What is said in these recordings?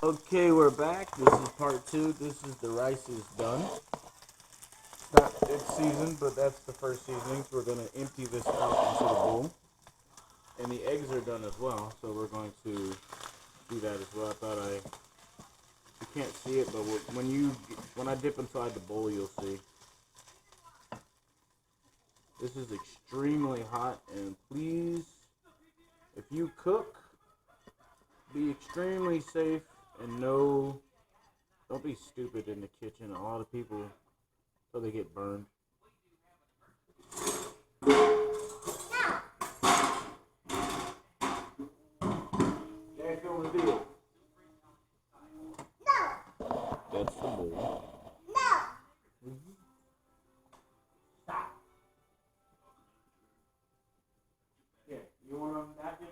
Okay, we're back. This is part 2. This is the rice is done. Not it's seasoned, but that's the first seasoning. So we're going to empty this out into the bowl. And the eggs are done as well, so we're going to do that as well. You can't see it, but when I dip inside the bowl, you'll see. This is extremely hot, and please, if you cook, be extremely safe and don't be stupid in the kitchen. A lot of people, so they get burned. Yeah, film the video. That's the bowl. Stop. Yeah, you want a napkin?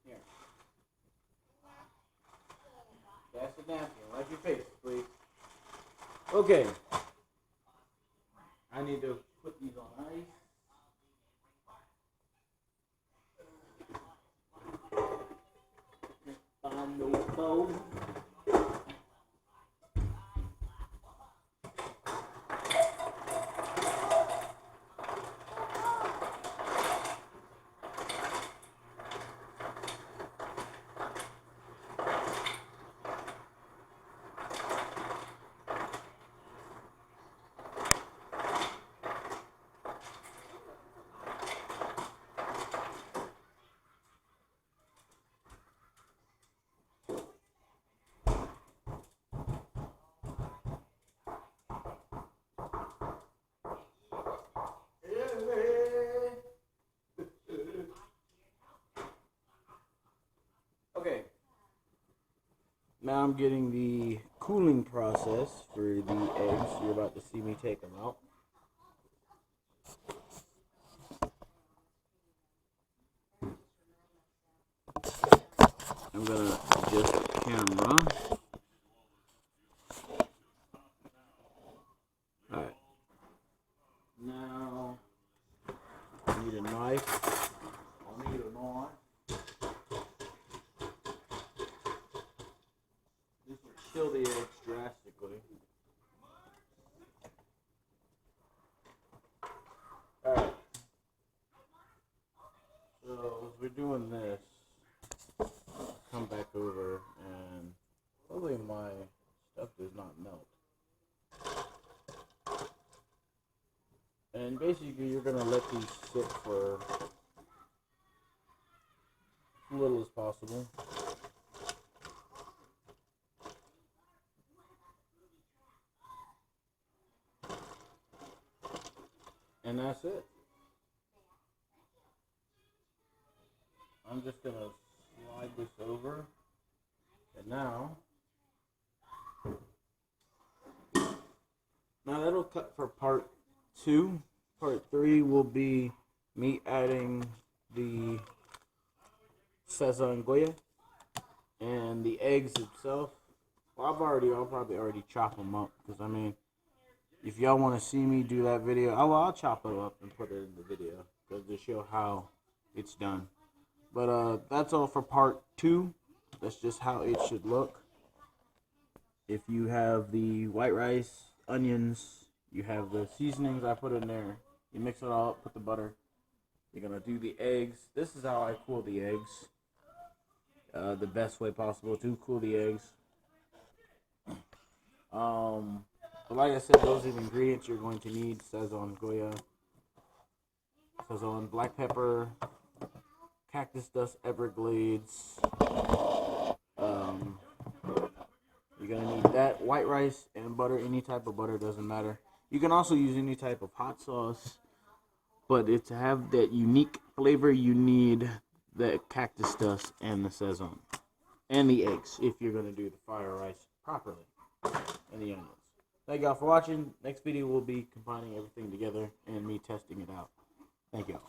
Here. That's the napkin. Wipe your face, please. Okay. I need to put these on ice. Find the bowl. Okay. Now I'm getting the cooling process for the eggs. You're about to see me take them out. I'm gonna adjust the camera. Alright. Now I need a knife. I'll need a knife. This will chill the eggs drastically. Alright. So as we're doing this, come back over and hopefully my stuff does not melt. And basically you're going to let these sit for as little as possible. And that's it. I'm just going to slide this over. And now that'll cut for part 2. Part 3 will be me adding the Sazon Goya and the eggs itself. Well, I'll probably already chop them up, because I mean, if y'all want to see me do that video, I'll chop it up and put it in the video, because to show how it's done. But that's all for part 2. That's just how it should look. If you have the white rice, onions, you have the seasonings I put in there, you mix it all up, put the butter. You're going to do the eggs. This is how I cool the eggs. The best way possible to cool the eggs. But like I said, those are the ingredients you're going to need. Sazon Goya, Sazon black pepper, cactus dust Everglades. You're going to need that, white rice and butter. Any type of butter, doesn't matter. You can also use any type of hot sauce, but to have that unique flavor, you need the cactus dust and the Sazon. And the eggs, if you're going to do the fire rice properly. And the onions. Thank y'all for watching. Next video will be combining everything together and me testing it out. Thank y'all.